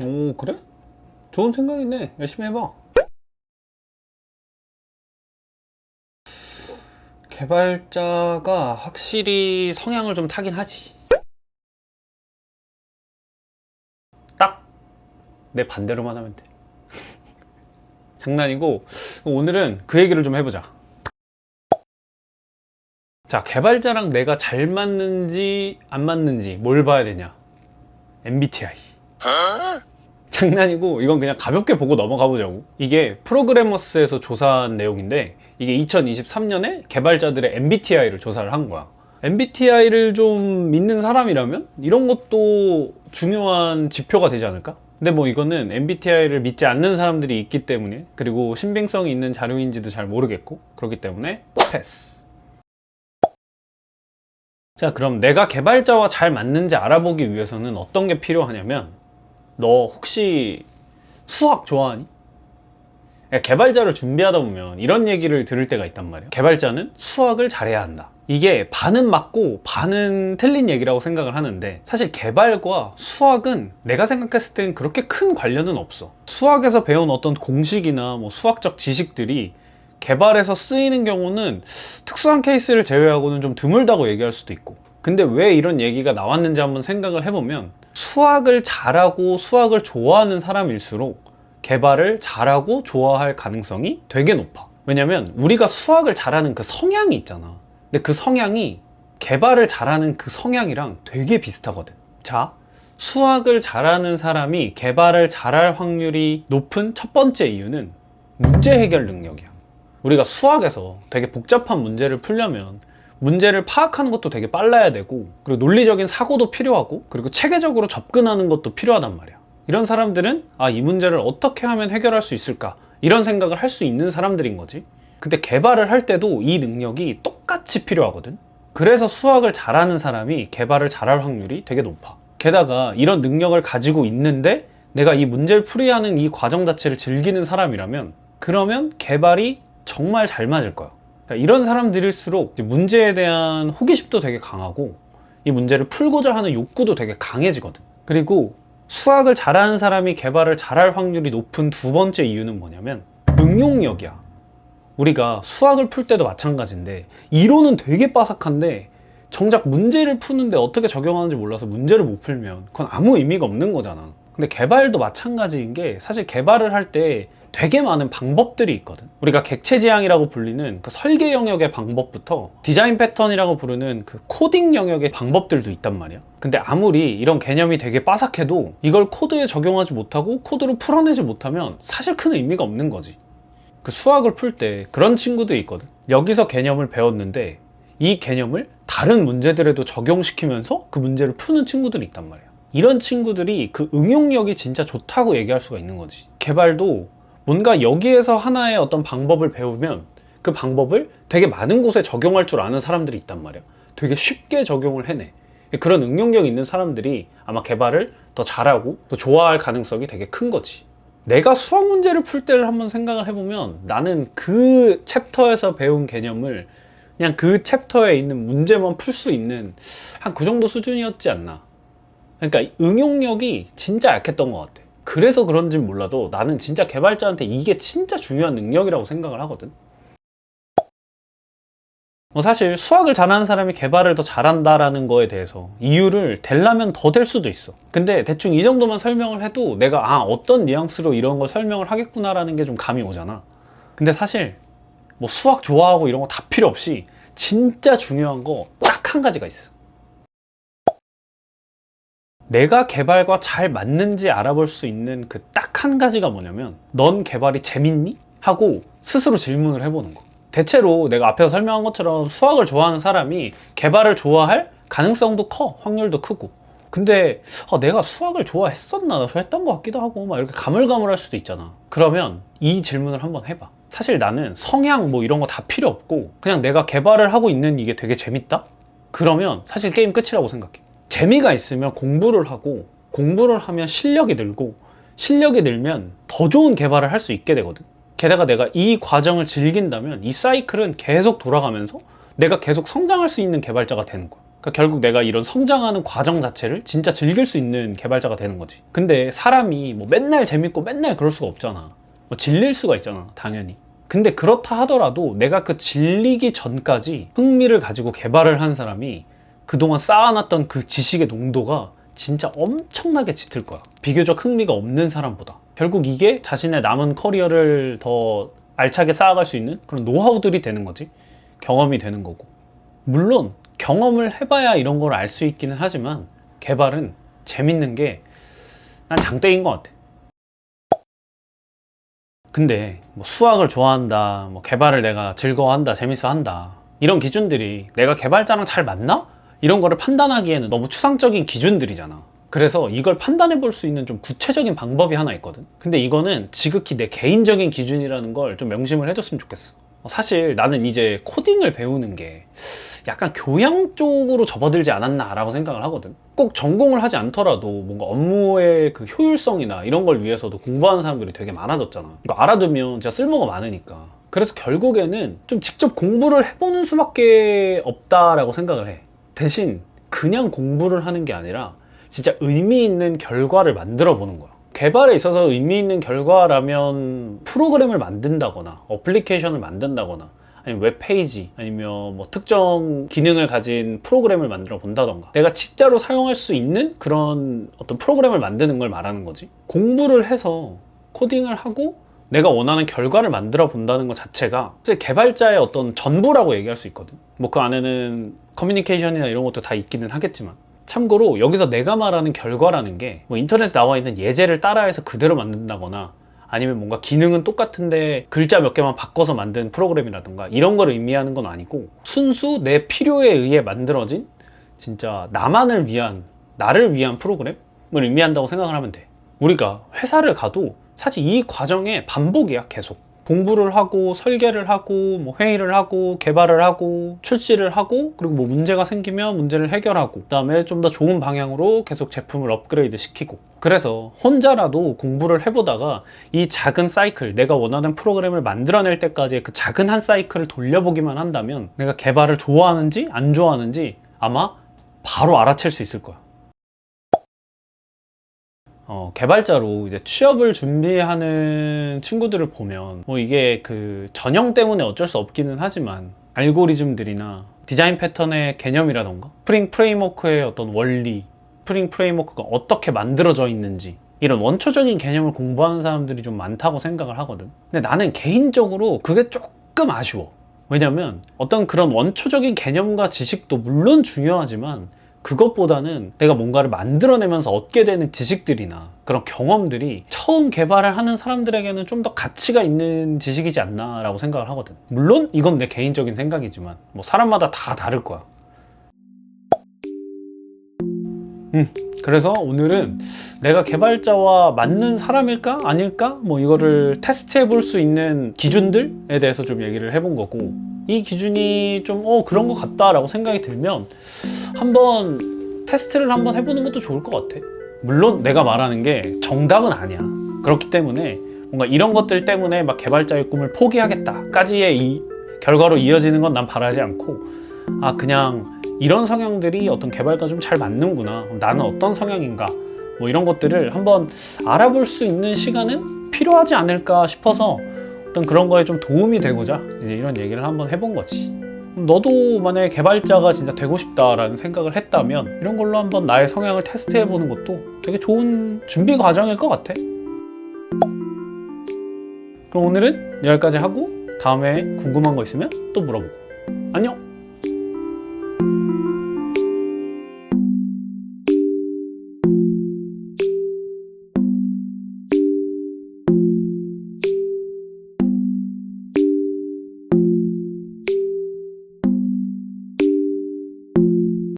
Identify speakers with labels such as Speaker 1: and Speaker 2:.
Speaker 1: 오, 그래? 좋은 생각이네. 열심히 해봐. 개발자가 확실히 성향을 좀 타긴 하지. 딱 내 반대로만 하면 돼. 장난이고, 오늘은 그 얘기를 좀 해보자. 자, 개발자랑 내가 잘 맞는지 안 맞는지 뭘 봐야 되냐? MBTI. 장난이고, 이건 그냥 가볍게 보고 넘어가 보자고. 이게 프로그래머스에서 조사한 내용인데, 이게 2023년에 개발자들의 MBTI를 조사를 한 거야. MBTI를 좀 믿는 사람이라면 이런 것도 중요한 지표가 되지 않을까? 근데 뭐 이거는 MBTI를 믿지 않는 사람들이 있기 때문에, 그리고 신빙성이 있는 자료인지도 잘 모르겠고, 그렇기 때문에 패스. 자, 그럼 내가 개발자와 잘 맞는지 알아보기 위해서는 어떤 게 필요하냐면, 너 혹시 수학 좋아하니? 개발자를 준비하다 보면 이런 얘기를 들을 때가 있단 말이야. 개발자는 수학을 잘해야 한다. 이게 반은 맞고 반은 틀린 얘기라고 생각을 하는데, 사실 개발과 수학은 내가 생각했을 땐 그렇게 큰 관련은 없어. 수학에서 배운 어떤 공식이나 뭐 수학적 지식들이 개발에서 쓰이는 경우는 특수한 케이스를 제외하고는 좀 드물다고 얘기할 수도 있고, 근데 왜 이런 얘기가 나왔는지 한번 생각을 해보면, 수학을 잘하고 수학을 좋아하는 사람일수록 개발을 잘하고 좋아할 가능성이 되게 높아. 왜냐면 우리가 수학을 잘하는 그 성향이 있잖아. 근데 그 성향이 개발을 잘하는 그 성향이랑 되게 비슷하거든. 자, 수학을 잘하는 사람이 개발을 잘할 확률이 높은 첫 번째 이유는 문제 해결 능력이야. 우리가 수학에서 되게 복잡한 문제를 풀려면 문제를 파악하는 것도 되게 빨라야 되고, 그리고 논리적인 사고도 필요하고, 그리고 체계적으로 접근하는 것도 필요하단 말이야. 이런 사람들은 이 문제를 어떻게 하면 해결할 수 있을까, 이런 생각을 할 수 있는 사람들인 거지. 근데 개발을 할 때도 이 능력이 똑같이 필요하거든. 그래서 수학을 잘하는 사람이 개발을 잘할 확률이 되게 높아. 게다가 이런 능력을 가지고 있는데 내가 이 문제를 풀이하는 이 과정 자체를 즐기는 사람이라면, 그러면 개발이 정말 잘 맞을 거야. 그러니까 이런 사람들일수록 문제에 대한 호기심도 되게 강하고, 이 문제를 풀고자 하는 욕구도 되게 강해지거든. 그리고 수학을 잘하는 사람이 개발을 잘할 확률이 높은 두 번째 이유는 뭐냐면 응용력이야. 우리가 수학을 풀 때도 마찬가지인데, 이론은 되게 빠삭한데 정작 문제를 푸는데 어떻게 적용하는지 몰라서 문제를 못 풀면 그건 아무 의미가 없는 거잖아. 근데 개발도 마찬가지인 게, 사실 개발을 할 때 되게 많은 방법들이 있거든. 우리가 객체지향이라고 불리는 그 설계 영역의 방법부터 디자인 패턴이라고 부르는 그 코딩 영역의 방법들도 있단 말이야. 근데 아무리 이런 개념이 되게 빠삭해도 이걸 코드에 적용하지 못하고 코드로 풀어내지 못하면 사실 큰 의미가 없는 거지. 그 수학을 풀 때 그런 친구들이 있거든. 여기서 개념을 배웠는데 이 개념을 다른 문제들에도 적용시키면서 그 문제를 푸는 친구들이 있단 말이야. 이런 친구들이 그 응용력이 진짜 좋다고 얘기할 수가 있는 거지. 개발도 뭔가 여기에서 하나의 어떤 방법을 배우면 그 방법을 되게 많은 곳에 적용할 줄 아는 사람들이 있단 말이야. 되게 쉽게 적용을 해내. 그런 응용력 있는 사람들이 아마 개발을 더 잘하고 더 좋아할 가능성이 되게 큰 거지. 내가 수학 문제를 풀 때를 한번 생각을 해보면, 나는 그 챕터에서 배운 개념을 그냥 그 챕터에 있는 문제만 풀 수 있는 한 그 정도 수준이었지 않나. 그러니까 응용력이 진짜 약했던 것 같아. 그래서 그런진 몰라도 나는 진짜 개발자한테 이게 진짜 중요한 능력이라고 생각을 하거든. 사실 수학을 잘하는 사람이 개발을 더 잘한다라는 거에 대해서 이유를 대려면 더 될 수도 있어. 근데 대충 이 정도만 설명을 해도 내가 어떤 뉘앙스로 이런 걸 설명을 하겠구나라는 게 좀 감이 오잖아. 근데 사실 뭐 수학 좋아하고 이런 거 다 필요 없이 진짜 중요한 거 딱 한 가지가 있어. 내가 개발과 잘 맞는지 알아볼 수 있는 그 딱 한 가지가 뭐냐면, 넌 개발이 재밌니? 하고 스스로 질문을 해보는 거. 대체로 내가 앞에서 설명한 것처럼 수학을 좋아하는 사람이 개발을 좋아할 가능성도 커, 확률도 크고. 근데 내가 수학을 좋아했었나? 했던 것 같기도 하고 막 이렇게 가물가물할 수도 있잖아. 그러면 이 질문을 한번 해봐. 사실 나는 성향 뭐 이런 거 다 필요 없고 그냥 내가 개발을 하고 있는 이게 되게 재밌다? 그러면 사실 게임 끝이라고 생각해. 재미가 있으면 공부를 하고, 공부를 하면 실력이 늘고, 실력이 늘면 더 좋은 개발을 할 수 있게 되거든. 게다가 내가 이 과정을 즐긴다면 이 사이클은 계속 돌아가면서 내가 계속 성장할 수 있는 개발자가 되는 거야. 그러니까 결국 내가 이런 성장하는 과정 자체를 진짜 즐길 수 있는 개발자가 되는 거지. 근데 사람이 뭐 맨날 재밌고 맨날 그럴 수가 없잖아. 뭐 질릴 수가 있잖아, 당연히. 근데 그렇다 하더라도 내가 그 질리기 전까지 흥미를 가지고 개발을 한 사람이 그동안 쌓아놨던 그 지식의 농도가 진짜 엄청나게 짙을 거야. 비교적 흥미가 없는 사람보다. 결국 이게 자신의 남은 커리어를 더 알차게 쌓아갈 수 있는 그런 노하우들이 되는 거지. 경험이 되는 거고. 물론 경험을 해봐야 이런 걸 알 수 있기는 하지만 개발은 재밌는 게 난 장땡인 것 같아. 근데 뭐 수학을 좋아한다, 뭐 개발을 내가 즐거워한다, 재밌어한다, 이런 기준들이 내가 개발자랑 잘 맞나? 이런 거를 판단하기에는 너무 추상적인 기준들이잖아. 그래서 이걸 판단해 볼 수 있는 좀 구체적인 방법이 하나 있거든. 근데 이거는 지극히 내 개인적인 기준이라는 걸 좀 명심을 해줬으면 좋겠어. 사실 나는 이제 코딩을 배우는 게 약간 교양 쪽으로 접어들지 않았나 라고 생각을 하거든. 꼭 전공을 하지 않더라도 뭔가 업무의 그 효율성이나 이런 걸 위해서도 공부하는 사람들이 되게 많아졌잖아. 이거 알아두면 진짜 쓸모가 많으니까. 그래서 결국에는 좀 직접 공부를 해보는 수밖에 없다라고 생각을 해. 대신 그냥 공부를 하는 게 아니라 진짜 의미 있는 결과를 만들어 보는 거야. 개발에 있어서 의미 있는 결과라면 프로그램을 만든다거나 어플리케이션을 만든다거나 아니면 웹페이지 아니면 뭐 특정 기능을 가진 프로그램을 만들어 본다던가 내가 진짜로 사용할 수 있는 그런 어떤 프로그램을 만드는 걸 말하는 거지. 공부를 해서 코딩을 하고 내가 원하는 결과를 만들어 본다는 것 자체가 사실 개발자의 어떤 전부라고 얘기할 수 있거든. 뭐 그 안에는 커뮤니케이션이나 이런 것도 다 있기는 하겠지만, 참고로 여기서 내가 말하는 결과라는 게 뭐 인터넷에 나와 있는 예제를 따라해서 그대로 만든다거나 아니면 뭔가 기능은 똑같은데 글자 몇 개만 바꿔서 만든 프로그램이라든가 이런 걸 의미하는 건 아니고 순수 내 필요에 의해 만들어진 진짜 나만을 위한, 나를 위한 프로그램을 의미한다고 생각을 하면 돼. 우리가 회사를 가도 사실 이 과정의 반복이야. 계속 공부를 하고 설계를 하고 뭐 회의를 하고 개발을 하고 출시를 하고 그리고 뭐 문제가 생기면 문제를 해결하고 그다음에 좀 더 좋은 방향으로 계속 제품을 업그레이드 시키고. 그래서 혼자라도 공부를 해보다가 이 작은 사이클, 내가 원하는 프로그램을 만들어낼 때까지의 그 작은 한 사이클을 돌려보기만 한다면 내가 개발을 좋아하는지 안 좋아하는지 아마 바로 알아챌 수 있을 거야. 개발자로 이제 취업을 준비하는 친구들을 보면 뭐 이게 그 전형 때문에 어쩔 수 없기는 하지만 알고리즘들이나 디자인 패턴의 개념이라던가 스프링 프레임워크의 어떤 원리, 스프링 프레임워크가 어떻게 만들어져 있는지 이런 원초적인 개념을 공부하는 사람들이 좀 많다고 생각을 하거든. 근데 나는 개인적으로 그게 조금 아쉬워. 왜냐면 어떤 그런 원초적인 개념과 지식도 물론 중요하지만 그것보다는 내가 뭔가를 만들어내면서 얻게 되는 지식들이나 그런 경험들이 처음 개발을 하는 사람들에게는 좀 더 가치가 있는 지식이지 않나 라고 생각을 하거든. 물론 이건 내 개인적인 생각이지만 뭐 사람마다 다 다를 거야. 그래서 오늘은 내가 개발자와 맞는 사람일까 아닐까 뭐 이거를 테스트해 볼 수 있는 기준들에 대해서 좀 얘기를 해본 거고, 이 기준이 좀 그런 것 같다 라고 생각이 들면 한번 테스트를 한번 해보는 것도 좋을 것 같아. 물론 내가 말하는 게 정답은 아니야. 그렇기 때문에 뭔가 이런 것들 때문에 막 개발자의 꿈을 포기하겠다까지의 이 결과로 이어지는 건 난 바라지 않고, 그냥 이런 성향들이 어떤 개발과 좀 잘 맞는구나, 나는 어떤 성향인가, 뭐 이런 것들을 한번 알아볼 수 있는 시간은 필요하지 않을까 싶어서 어떤 그런 거에 좀 도움이 되고자 이제 이런 얘기를 한번 해본 거지. 너도 만약에 개발자가 진짜 되고 싶다라는 생각을 했다면 이런 걸로 한번 나의 성향을 테스트해보는 것도 되게 좋은 준비 과정일 것 같아. 그럼 오늘은 여기까지 하고 다음에 궁금한 거 있으면 또 물어보고. 안녕!